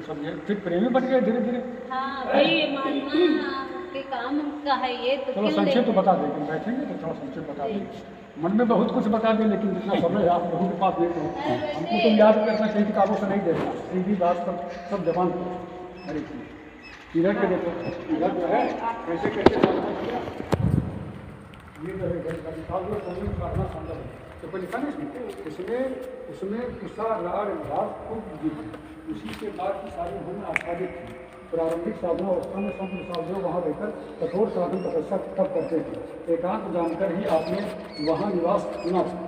सब ये फिर प्रेमी बन गए धीरे धीरे। हाँ भाई मानना आपके काम का है ये तो चलो संक्षेप तो बता दें, बैठेंगे तो थोड़ा संक्षेप बता दें। मन में बहुत कुछ बता दें, लेकिन जितना समय आप लोगों के पास देखो हमको तो याद करना चाहिए, किताबों से नहीं देखना, सीधी बात पर सब जबान पर हर एक चीज़। इधर के देखो, इधर जो है कैसे कैसे साधना किया, ये जो है साधना संभव है तो कोई लिखा नहीं उसमें उसमें गुस्सा राग राग खूब उसी के बाद की सारी उन्होंने आच्छादित थी। प्रारंभिक साधना अवस्था में संत विशालदेव वहाँ रहकर कठोर साधन तपस्या तब करते थे। एकांत जानकर ही आपने वहाँ निवास चुना था।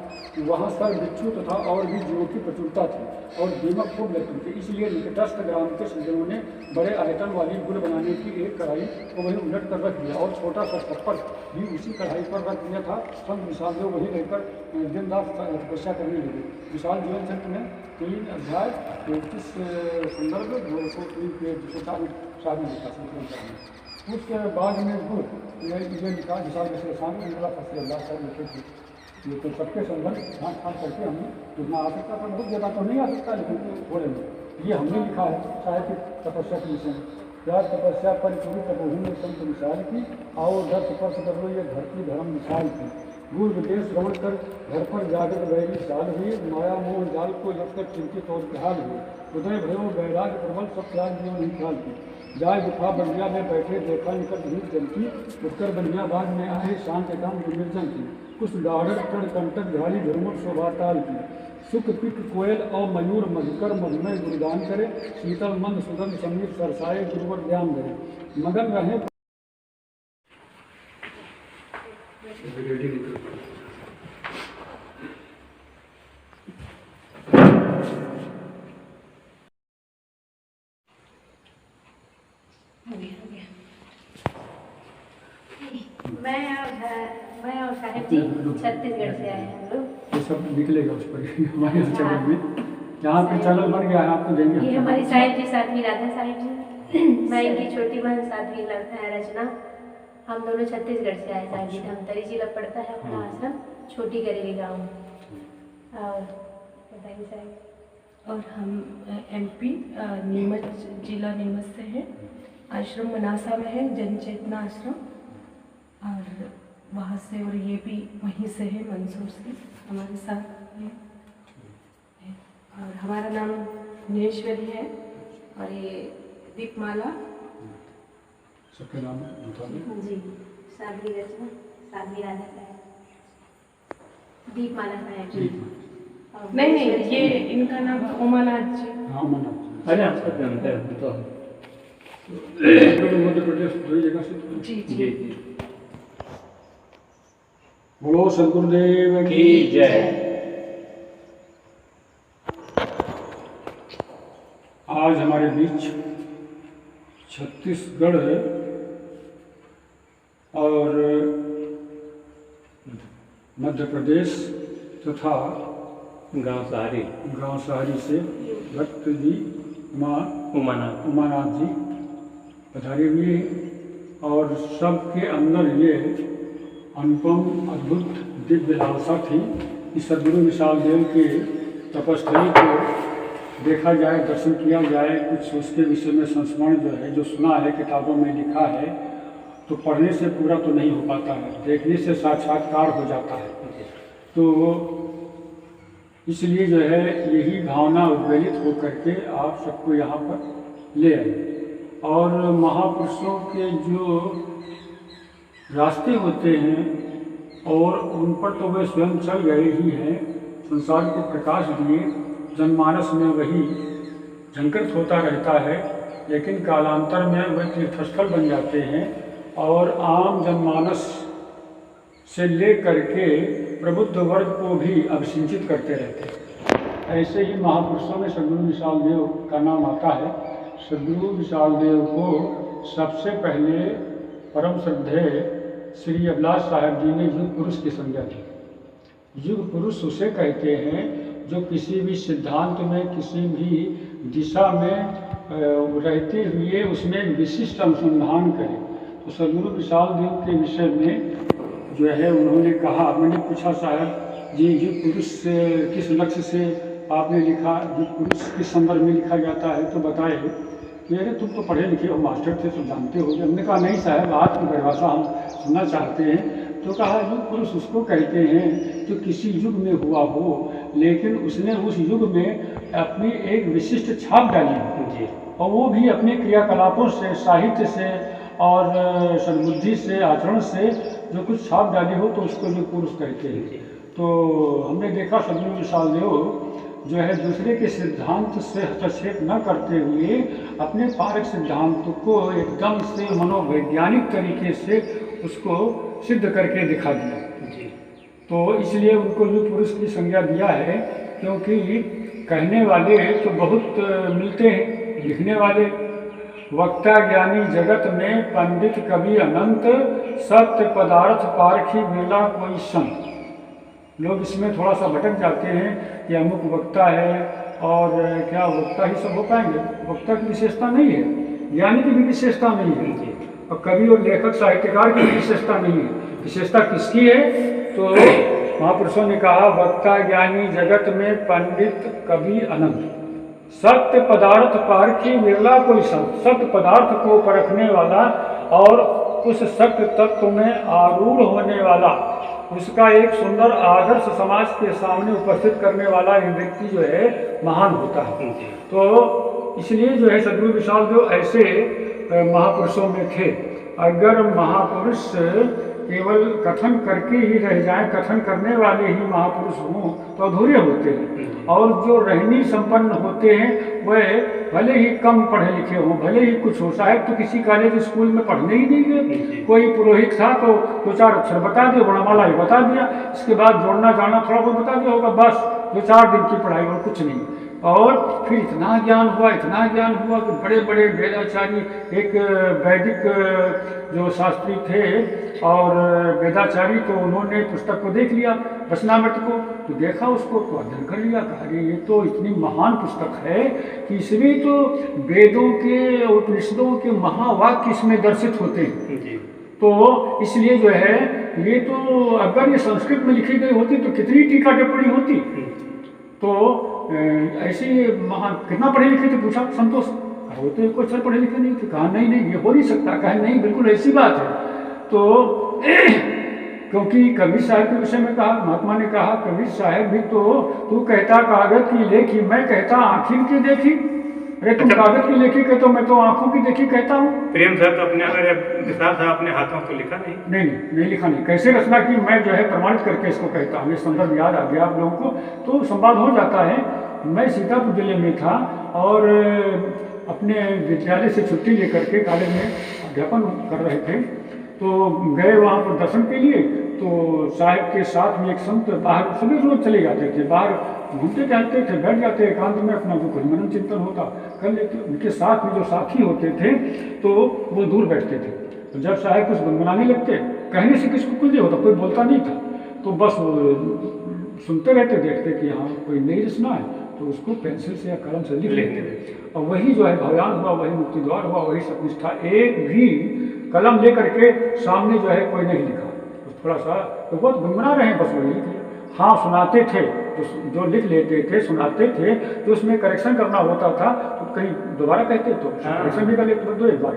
वहाँ सर बिच्छू तथा और भी जीवों की प्रचुरता थी और दीमक खूब लगती थी, इसलिए निकटस्थ ग्राम के सज्जनों ने बड़े आयतन वाली गुड़ बनाने की एक कढ़ाई को वहीं उलट कर रख दिया और छोटा सा छप्पर भी उसी कढ़ाई पर रख दिया था। संत विशालदेव वहीं रहकर दिन रात तपस्या करने लगे। विशाल जीवन चरित्र में 3 अध्याय 33 संदर्भ 203 पेज 204 शादी लिखा संत। उसके बाद में गुड़ ये लिखा विशाल विशेषांग इंदिरा फसले अल्लाह साहब लिखे थे। ये तो सबके संबंध छाँट छाँट करके हमने जितना आ सकता था, बहुत जगह तो नहीं आ सकता लेकिन थोड़े में ये हमने लिखा है साहित्य तपस्या के विषय में। क्या तपस्या परिपूरी तपोहू में संत विशाल की, आओ दर्श स्पर्श कर लो ये धरती धर्म विशाल की। गुरु विदेश श्रवण कर घर पर जाकर वैरी साल हुई, माया मोह जाल को जबकर चिंतित और बेहाल हुए। हृदय भयो वैराग्य प्रबल सब त्याग जीवन ही ख्याल की। जाय गुफा बनिया में बैठे देखा निकट भीड़ जलती, उत्तर बनिया बाग में आए शांत एकांत निर्जन की। कुछ डाढ़ कण कंटक घाली धर्मोट शोभा ताल की। सुख पिक कोयल और मयूर मधुकर मधुमय गुरुदान करे, शीतल मंद सुगंध संगीत सरसाए गुरुवर ज्ञान धरे। मगन रहे मैं और साहिब जी छत्तीसगढ़ से आए हैं हम लोग। ये सब निकलेगा उस पर हमारे चैनल में, जहाँ पे चैनल बन गया है आपको देंगे। ये हमारी साहिब जी साध्वी राधा साहिब जी, मैं इनकी छोटी बहन साध्वी रचना। हम दोनों छत्तीसगढ़ से आए। साहिब जी धमतरी जिला पड़ता है अपना आश्रम, छोटी करेली गाँव। और बताइए साहिब। और हम एमपी नीमच जिला नीमच से हैं। आश्रम मनासा में है, जन चेतना आश्रम, और वहाँ से, और ये भी वहीं से है, मंसूर से हमारे साथ है। और हमारा नाम नीलेश्वरी है और ये दीपमाला। सबके नाम जी, साध्वी रचना, साध्वी राधा साहब, दीपमाला साहब जी। नहीं, ये इनका नाम उमानाथ जी। हाँ उमानाथ। अरे आप सब जानते हैं तो मध्य प्रदेश दूसरी जगह से। जी जी जी। बोलो सदगुरुदेव की जय। आज हमारे बीच छत्तीसगढ़ और मध्य प्रदेश तथा गांव सहारी से भक्त जी उमानाथ जी पधारे हुए, और सबके अंदर ये अनुपम अद्भुत दिव्य लालसा थी कि सद्गुरु विशाल देव के तपस्थली को देखा जाए, दर्शन किया जाए, कुछ उसके विषय में संस्मरण जो है, जो सुना है किताबों में लिखा है, तो पढ़ने से पूरा तो नहीं हो पाता है, देखने से साक्षात्कार हो जाता है। तो इसलिए जो है यही भावना उद्वेलित होकर के आप सबको यहाँ पर ले आए। और महापुरुषों के जो रास्ते होते हैं और उन पर तो वे स्वयं चल गए ही हैं, संसार को प्रकाश दिए, जनमानस में वही झंकृत होता रहता है, लेकिन कालांतर में वह तीर्थस्थल बन जाते हैं और आम जनमानस से ले करके प्रबुद्ध वर्ग को भी अभिसिंचित करते रहते हैं। ऐसे ही महापुरुषों में सद्गुरु विशाल देव का नाम आता है। सद्गुरु विशाल देव को सबसे पहले परम श्रद्धेय श्री अभिलाष साहब जी ने युग पुरुष की संज्ञा दी। युग पुरुष उसे कहते हैं जो किसी भी सिद्धांत में, किसी भी दिशा में रहते हुए उसमें विशिष्ट अनुसंधान करे। तो सद्गुरु विशाल देव के विषय में जो है उन्होंने कहा, मैंने पूछा साहब जी युग पुरुष किस लक्ष्य से आपने लिखा युग पुरुष किस संदर्भ में लिखा जाता है तो बताए कि अरे तुम तो पढ़े लिखे हो, मास्टर थे, सब जानते हो। हमने कहा नहीं साहब, आज की परिभाषा हम सुनना चाहते हैं। तो कहा युग पुरुष उसको कहते हैं जो किसी युग में हुआ हो, लेकिन उसने उस युग में अपनी एक विशिष्ट छाप डाली हो, और वो भी अपने क्रियाकलापों से, साहित्य से और सद्बुद्धि से, आचरण से जो कुछ छाप डाली हो, तो उसको युग पुरुष कहते हैं। तो हमने देखा सदगुरु विशाल देव जो है दूसरे के सिद्धांत से हस्तक्षेप न करते हुए अपने पारक सिद्धांत को एकदम से मनोवैज्ञानिक तरीके से उसको सिद्ध करके दिखा दिया। तो इसलिए उनको युग पुरुष की संज्ञा दिया है, क्योंकि कहने वाले तो बहुत मिलते हैं, लिखने वाले वक्ता ज्ञानी जगत में पंडित कवि अनंत, सत्य पदार्थ पारखी बिरला कोई संत। लोग इसमें थोड़ा सा भटक जाते हैं कि अमुक वक्ता है, और क्या वक्ता ही सब हो पाएंगे? वक्ता की विशेषता नहीं है, ज्ञानी की भी विशेषता नहीं है, और कवि और लेखक साहित्यकार की भी विशेषता नहीं है। विशेषता किसकी है? तो महापुरुषों ने कहा वक्ता ज्ञानी जगत में पंडित कवि अनंत, सत्य पदार्थ पारखी बिरला कोई संत। सत्य पदार्थ को परखने वाला और उस सत्य तत्व में आरूढ़ होने वाला, उसका एक सुंदर आदर्श समाज के सामने उपस्थित करने वाला ये व्यक्ति जो है महान होता है। तो इसलिए जो है सदगुरु विशाल देव ऐसे महापुरुषों में थे। अगर महापुरुष केवल कथन करके ही रह जाएं, कथन करने वाले ही महापुरुष हों तो अधूरे होते हैं। और जो रहनी संपन्न होते हैं वह भले ही कम पढ़े लिखे हों, भले ही कुछ हो। साहब तो किसी कॉलेज स्कूल में पढ़ने ही नहीं गए, कोई पुरोहित था तो दो चार अक्षर बता दिए, वर्णमाला ही बता दिया, इसके बाद जोड़ना जाना थोड़ा बहुत बता दिया होगा, बस 2-4 दिन की पढ़ाई और कुछ नहीं। और फिर इतना ज्ञान हुआ कि बड़े बड़े वेदाचार्य, एक वैदिक जो शास्त्री थे और वेदाचार्य, तो उन्होंने पुस्तक को देख लिया वचनामृत को, तो देखा उसको तो अध्ययन कर लिया, कहा अरे ये तो इतनी महान पुस्तक है कि इसमें तो वेदों के उपनिषदों के महावाक्य इसमें दर्शित होते हैं। तो इसलिए जो है ये तो अगर ये संस्कृत में लिखी गई होती तो कितनी टीका टिप्पणी होती। तो ऐसे महान कितना पढ़े लिखे थे पूछा संतोष, वो तो कोई अक्षर पढ़े लिखे नहीं थे। कहा नहीं ये हो नहीं सकता। कहा नहीं बिल्कुल ऐसी बात है। तो क्योंकि कबीर साहब के विषय में कहा, महात्मा ने कहा कबीर साहब भी तो तू कहता कागज की लेखी, मैं कहता आँखी की देखी। अरे तुम कागज की लेखी कहते हो, मैं तो आंखों की देखी कहता हूँ। प्रेम साहब तो अपने विशाल साहब अपने हाथों को लिखा नहीं लिखा नहीं। कैसे रचना की मैं जो है प्रमाणित करके इसको कहता हूँ। ये संदर्भ याद आ गया आप लोगों को तो संवाद हो जाता है। मैं सीतापुर जिले में था और अपने विद्यालय से छुट्टी लेकर के कॉलेज में अध्यापन कर रहे थे, तो गए वहाँ पर दर्शन के लिए। तो साहब के साथ में एक संत बाहर, सभी लोग चले जाते थे, बाहर घूमते टहलते थे, बैठ जाते एकांत में, अपना जो कुछ मनन चिंतन होता कर लेते। उनके साथ में जो साथी होते थे तो वो दूर बैठते थे। तो जब साहब कुछ गुनगुनाने लगते, कहने से किसको कुछ नहीं होता, कोई बोलता नहीं था, तो बस सुनते रहते, देखते कि हाँ कोई नई रचना है तो उसको पेंसिल से या कलम से लिख लेते। और वही जो है भव्यान हुआ, वही मुक्ति द्वार हुआ, वही सतनिष्ठा। एक भी कलम लेकर के सामने जो है कोई नहीं लिखा, तो थोड़ा सा तो बहुत गुनगुना रहे हैं, बस वही लिख लिया। हाँ सुनाते थे, जो लिख लेते थे सुनाते थे, तो उसमें करेक्शन करना होता था तो कहीं दोबारा कहते तो करेक्शन भी कर लेते तो एक बार।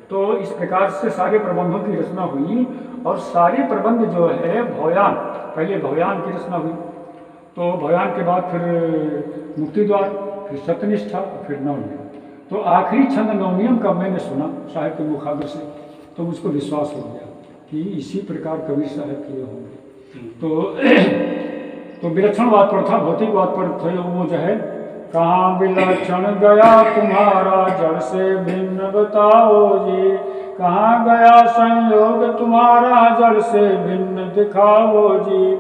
तो इस प्रकार से सारे प्रबंधों की रचना हुई। और सारे प्रबंध जो है भव्यान, पहले भव्यान की रचना हुई, तो भव्यान के बाद फिर मुक्ति द्वार, फिर सत्यनिष्ठा, फिर नवनियम। तो आखिरी छंद नवनियम का मैंने सुना साहब के मुखाग्र से, तो मुझको विश्वास हो गया कि इसी प्रकार कबीर साहब किए होंगे। तो विलक्षणवाद पर था, भौतिकवाद पर थे वो जो है, कहाँ विलक्षण गया तुम्हारा जड़ से भिन्न बताओ जी, कहाँ गया संयोग तुम्हारा जड़ से भिन्न दिखाओ जी,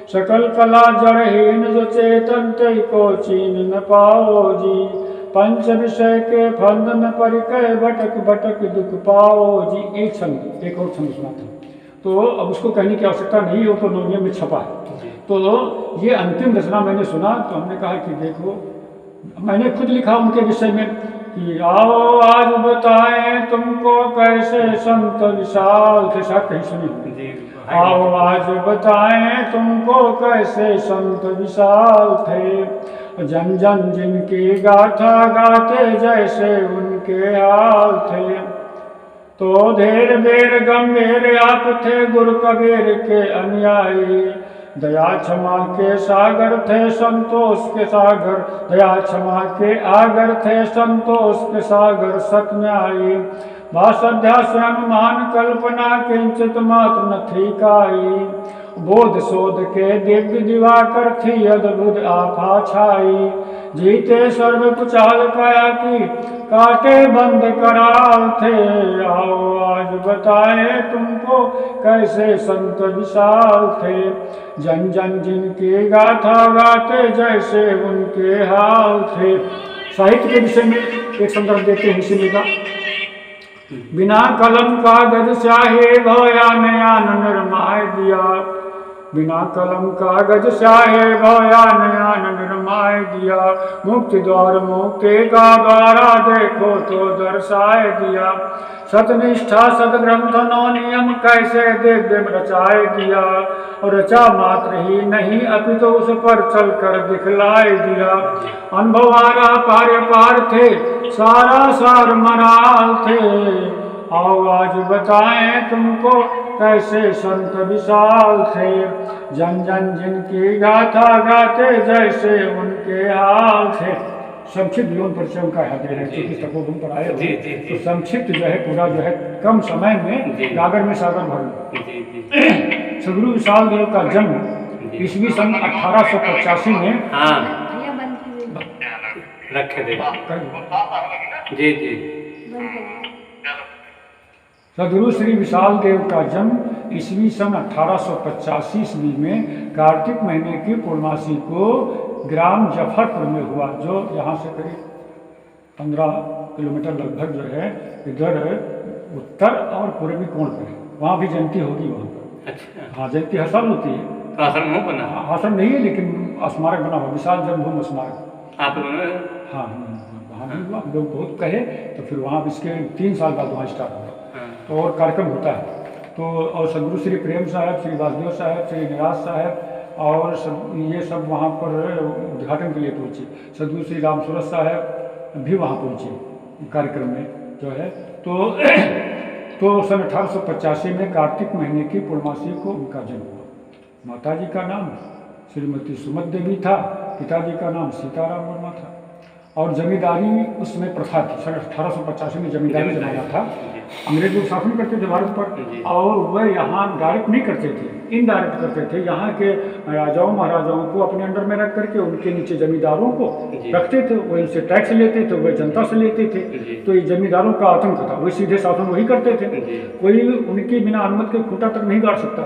सकल कला जड़हीन जो चेतन तय को चीन न पाओ जी, पंच विषय के फंद में परिकय भटक भटक दुख पाओ जी। एक छंद, एक और छंद सुना था, तो अब उसको कहने की आवश्यकता नहीं हो, तो नवनियम में छपा है। तो ये अंतिम रचना मैंने सुना, तो हमने कहा कि देखो, मैंने खुद लिखा उनके विषय में कि आओ आज बताएं तुमको कैसे संत विशाल थे। शायद कहीं सुनी होगी, आओ आज बताएं तुमको कैसे संत विशाल थे, जन जन जिनकी गाथा गाते जैसे उनके हाल थे। तो धेर बेर गंभीर आप थे गुरु कबीर के अनुयायी, दया क्षमा के सागर थे संतोष के सागर, दया क्षमा के आगर थे संतोष के सागर सतन्यायी। भाषाध्या स्वयं मान कल्पना किंचित मात्र न थी काई, बोध शोध के दिव्य दिवाकर थी अद्भुत आभा छाई। जीते सर्व पुचाल काया की काटे बंद कराल थे, आओ आज बताए तुमको कैसे संत विशाल थे। जन जन जिनकी गाथा गाते जैसे उनके हाल थे। साहित्य के विषय में एक संदर्भ देते हैं इसी का। बिना कलम कागज स्याही भया नयान निर्माय दिया, बिना कलम कागज स्याही भया नयान निर्माय दिया। मुक्ति द्वार मुक्ति का द्वारा देखो तो दर्शाए दिया, सतनिष्ठा सदग्रंथ नौ नियम कैसे दिव्य रचाए दिया। और रचा मात्र ही नहीं अपितु उस पर चल कर दिखलाए दिया। अनुभवारा पार पार थे सारा सार मराल थे, आओ आज बताएं तुमको कैसे संत विशाल थे। जन जन जिनकी गाथा गाते जैसे उनके हाल थे। संक्षिप्त लोन परिचय उनका है दे रहे क्योंकि तपोवन पर आए हुए, तो संक्षिप्त जो है पूरा जो है कम समय में गागर में सागर भर। सदगुरु विशाल देव का जन्म ईस्वी सन 1885 में रखे दे जी जी। सदगुरु श्री विशाल देव का जन्म ईस्वी सन 1885 ईस्वी में कार्तिक महीने की पूर्णमासी को ग्राम जफरपुर में हुआ, जो यहाँ से करीब 15 किलोमीटर लगभग जो है इधर उत्तर और पूर्वी कोण पर है। वहाँ भी जयंती होगी वहाँ पर। अच्छा हाँ, जयंती हर साल होती है। तो आश्रम हो बना? आश्रम नहीं है लेकिन स्मारक बना हुआ, विशाल जन्मभूमि स्मारक। आप लोगों ने? हाँ, वहाँ भी हुआ। लोग बहुत कहे तो फिर वहाँ इसके 3 साल बाद वहाँ स्टार्ट हुआ। तो और कार्यक्रम होता है। तो और सदगुरु श्री प्रेम साहब, श्री वासुदेव साहब, श्री निराज साहब और सब ये सब वहाँ पर उद्घाटन के लिए पहुँचे। सदगुरु श्री राम सूरत साहब भी वहाँ पहुँचे कार्यक्रम में जो है। तो सन 1885 में कार्तिक महीने की पूर्णमासी को उनका जन्म हुआ। माताजी का नाम श्रीमती सुमत देवी था, पिताजी का नाम सीताराम वर्मा था। और जमींदारी उसमें प्रथा थी। सन 1885 में जमींदारी जमाना था। अंग्रेज लोग शासन करते थे भारत पर, और वह यहाँ डायरेक्ट नहीं करते थे, इनडायरेक्ट करते थे। यहाँ के राजाओं महाराजाओं को अपने अंडर में रख करके उनके नीचे जमींदारों को रखते थे। वह इनसे टैक्स लेते थे, वह जनता से लेते थे। तो ये जमींदारों का आतंक था, वही सीधे शासन वही करते थे। कोई उनकी बिना अनुमति के खूंटा तक नहीं गाड़ सकता।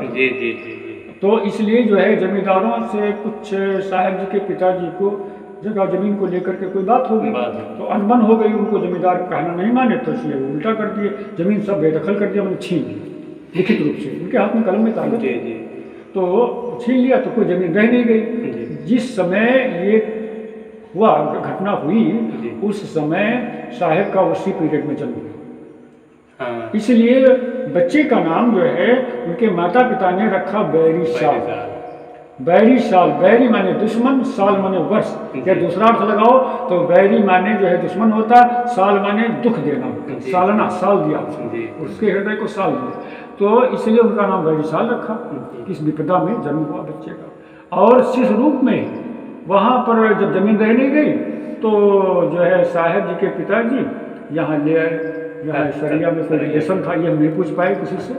तो इसलिए जो है जमींदारों से कुछ साहब जी के पिताजी को जगह जमीन को लेकर के कोई बात हो गई, तो अनबन हो गई। उनको जमींदार कहना नहीं माने, तो इसलिए वो उल्टा कर दिए, जमीन सब बेदखल कर दिया, मतलब छीन ली लिखित रूप से। उनके हाथ में कलम में कागज, तो छीन लिया, तो कोई जमीन रह नहीं गई। जिस समय ये हुआ घटना हुई, उस समय साहब का उसी पीरियड में जन्म हुआ। इसलिए बच्चे का नाम जो है उनके माता पिता ने रखा बैरी साल। बैरी साल, बैरी माने दुश्मन, साल माने वर्ष। या दूसरा अर्थ लगाओ तो बैरी माने जो है दुश्मन होता, साल माने दुख देना, सालना, साल दिया उसके हृदय को साल दिया। तो इसलिए उनका नाम बैरी साल रखा। इस विपदा में जन्म हुआ बच्चे का। और शिष्य रूप में वहाँ पर जब जमीन रह नहीं गई, तो जो है साहब जी के पिताजी यहाँ ले आए। यहाँ सरिया में कोई रिलेशन था, ये हम नहीं पूछ पाए किसी से,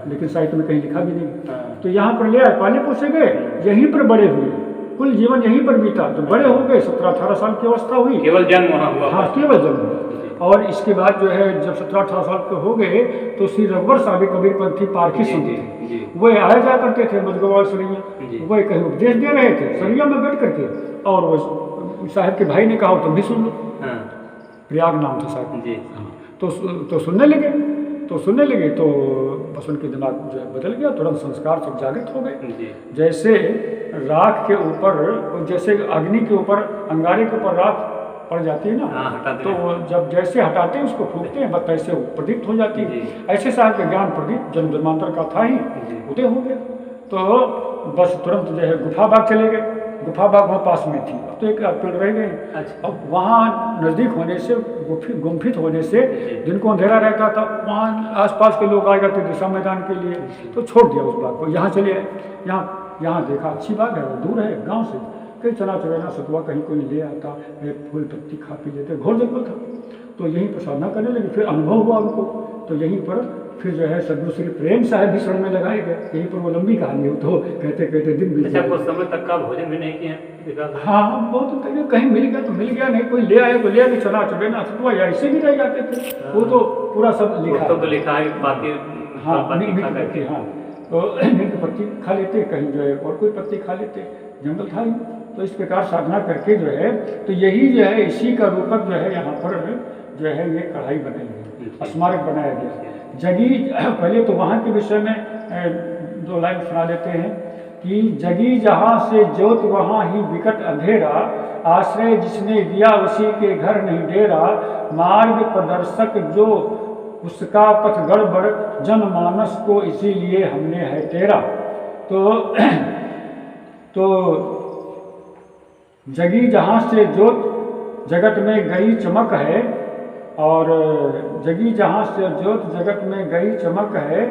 लेकिन साहित्य में कहीं लिखा भी नहीं। तो यहाँ पर ले आए, पाले पोसे गए, यहीं पर बड़े हुए, कुल जीवन यहीं पर बीता। तो बड़े हो गए, 17-18 साल की अवस्था हुई, केवल जन्म वहाँ हुआ। हाँ, केवल जन्म हुआ। और इसके बाद जो है जब 17-18 साल के हो गए, तो श्री रघुवर साहब कबीरपंथी पारखी संत थे, वह आया जा करते थे मजगवाल सरिया। वह कहीं उपदेश दे रहे थे सरिया में बैठ करके, और वो साहब के भाई ने कहा तुम भी सुन लो। प्रयाग नाम था साहब। तो सुनने लगे, तो बस उनके दिमाग जो है बदल गया, तुरंत संस्कार सब जागृत हो गए। जैसे राख के ऊपर, जैसे अग्नि के ऊपर, अंगारे के ऊपर राख पड़ जाती है ना, तो जब जैसे हटाते हैं उसको फूकते हैं, बस ऐसे प्रदीप्त हो जाती है। ऐसे साहब के ज्ञान प्रदीप जन्म जन्मांतर का था ही, उदय हो गया। तो बस तुरंत जो है गुफा भाग चले गए, गुफा बाग वहाँ पास में थी, अब तो एक पेड़ रह गए। अच्छा। अब वहाँ नज़दीक होने से, गुम्फित होने से दिन को अंधेरा रहता था, वहाँ आसपास के लोग आ जाते दिशा मैदान के लिए, तो छोड़ दिया उस बाग को। यहाँ चले आए, यहाँ देखा अच्छी बात है, दूर है गांव से, कहीं चना चुराना सतुआ कहीं कोई ले आता, एक फूल पत्ती खा पी लेते, घोर जंगल था। तो यहीं पर साधना करने लगे, फिर अनुभव हुआ उनको, तो यहीं पर फिर जो है सदगुरु श्री प्रेम साहब भी शरण में लगाए गए। यहीं पर वो लंबी कहानी हो, तो कहते कहते दिन बीत अच्छा, गए। कुछ समय तक का भोजन भी नहीं किया? हाँ, बहुत कहीं कहीं मिल गया तो मिल गया, नहीं कोई ले आया तो ले आया, चना चुराना सतुआ या ऐसे भी रह जाते थे, वो तो पूरा सब लिखा तो लिखा है बाकी। हाँ, नीम की पत्ती, हाँ, तो नीम की पत्ती खा लेते, कहीं जो है और कोई पत्ती खा लेते, जंगल था ही। तो इस प्रकार साधना करके जो है, तो यही जो है इसी का रूपक जो है यहाँ पर जो है ये कढ़ाई बनाई गई, स्मारक बनाया गया। जगी, पहले तो वहाँ के विषय में 2 लाइन सुना लेते हैं कि जगी जहाँ से ज्योत वहाँ ही विकट अंधेरा, आश्रय जिसने दिया उसी के घर नहीं डेरा, मार्ग प्रदर्शक जो उसका पथ गड़बड़, जनमानस को इसीलिए हमने है तेरा। तो जगी जहाँ से ज्योत जगत में गई चमक है, और जगी जहाँ से ज्योत जगत में गई चमक है,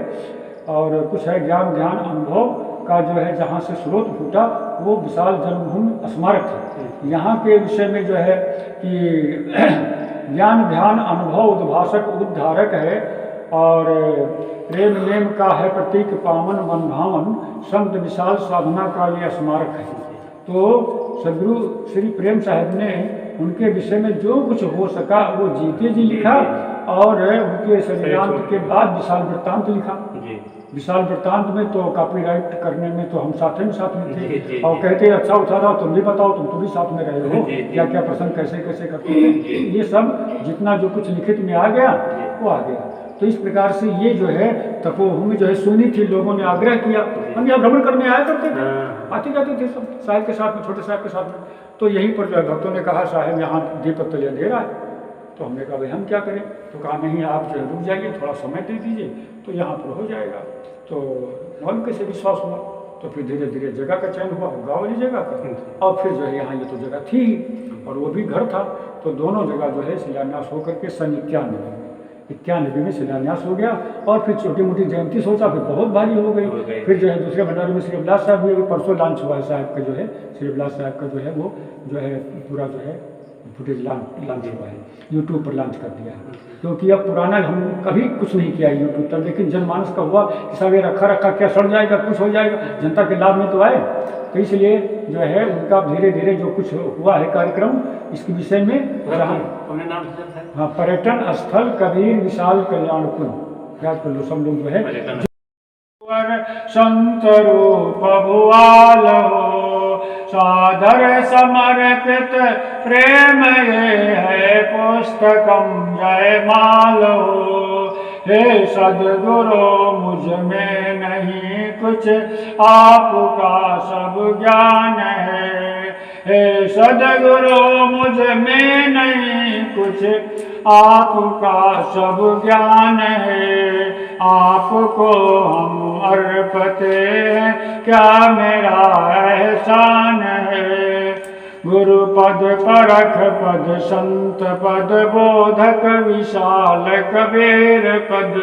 और कुछ है ज्ञान ध्यान अनुभव का जो है जहाँ से स्रोत फूटा, वो विशाल जन्मभूमि स्मारक है। यहाँ के विषय में जो है कि ज्ञान ध्यान अनुभव उद्भाषक उद्धारक है, और प्रेम नेम का है प्रतीक पावन मन भावन, संत विशाल साधना का ये स्मारक है। तो सदगुरु श्री प्रेम साहब ने उनके विषय में जो कुछ हो सका वो जीते जी लिखा, और उनके शरीरांत के बाद विशाल वृत्तांत लिखा। विशाल वृत्तांत में तो कॉपीराइट करने में तो हम साथ में थे, और कहते अच्छा उठा रहा तुम भी बताओ, तुम तो भी साथ में रहे हो, क्या क्या प्रसंग कैसे कैसे करते हैं, ये सब जितना जो कुछ लिखित में आ गया वो आ गया। तो इस प्रकार से ये जो है तपोभूमि जो है सुनी थी, लोगों ने आग्रह किया, हम यहाँ भ्रमण करने आया करते थे, आते जाते थे सब साहब के साथ में, छोटे साहब के साथ में। तो यहीं पर जो है भक्तों ने कहा साहब यहाँ दीपक तले अंधेरा है, तो हमने कहा भाई हम क्या करें, तो कहा नहीं आप जो है रुक जाइए, थोड़ा समय दे दीजिए, तो यहाँ पर हो जाएगा। तो हम कैसे विश्वास हुआ, तो फिर धीरे धीरे जगह का चयन हुआ, गाँव वाली जगह का, और फिर जो है यहाँ ये तो जगह थी और वो भी घर था, तो दोनों जगह जो है शिलान्यास होकर के सन 91 में शिलान्यास हो गया। और फिर छोटी मोटी जयंती सोचा, फिर बहुत भारी हो गई। फिर जो है दूसरे भंडारे में श्री अभिलाष साहब भी परसों लॉन्च हुआ है, साहब का जो है श्री अभिलाष साहब का जो है वो जो है पूरा जो है फुटेज लॉन्च हुआ है, यूट्यूब पर लॉन्च कर दिया है। क्योंकि अब पुराना हम कभी कुछ नहीं किया यूट्यूब पर, लेकिन जनमानस का हुआ कि सब ये रखा क्या सड़ जाएगा, कुछ हो जाएगा, जनता के लाभ में तो आए। तो इसलिए जो है उनका धीरे धीरे जो कुछ हुआ है कार्यक्रम इसके विषय में, हाँ, पर्यटन स्थल कबीर विशाल कल्याणपुर, याद कर लो सब लोग जो है। संत रूप भुआल हो सादर समर्पित प्रेम ये है पुस्तकम जयमाल हो। हे सद्गुरु मुझ में नहीं कुछ आपका सब ज्ञान है, हे सद्गुरु मुझ में नहीं कुछ आपका सब ज्ञान है, आपको हम अर्पते हैं क्या मेरा एहसान है। गुरु पद परख पद संत पद बोधक विशाल कबीर पद।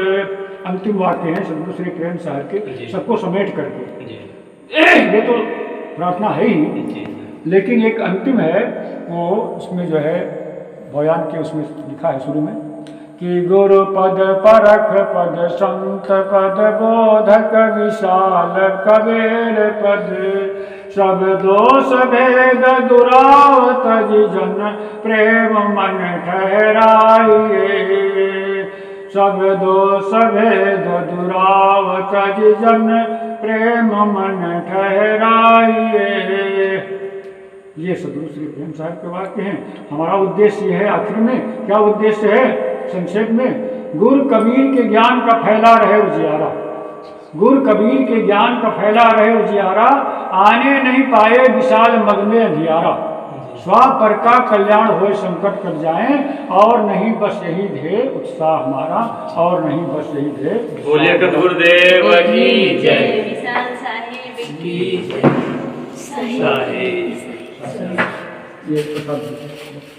अंतिम वाक्य है सदगुरु श्री प्रेम साहब के, सबको समेट करके। ये तो प्रार्थना है ही, लेकिन एक अंतिम है वो उसमें जो है बयान के उसमें लिखा है शुरू में कि गुरु पद परख पद संत पद बोधक विशाल कबीर पद, सब दोष भेद दुराव तज जन प्रेम मन ठहराइए। सब दोष भेद दुराव तज जन प्रेम मन ठहराइए। ये सदगुरु श्री प्रेम साहब के वाक्य हैं। हमारा उद्देश्य ये है, आखिर में क्या उद्देश्य है संक्षेप में, गुरु कबीर के ज्ञान का फैला रहे उजियारा, गुरु कबीर के ज्ञान का फैला रहे उजियारा, आने नहीं पाए विशाल मग में अंधियारा। स्वापर का कल्याण हो संकट कट जाए, और नहीं बस यही ध्येय उत्साह हमारा, और नहीं बस यही ध्येय। बोलिए गुरुदेव की जय, विशाल साहेब की जय, साहेब। ये प्रसाद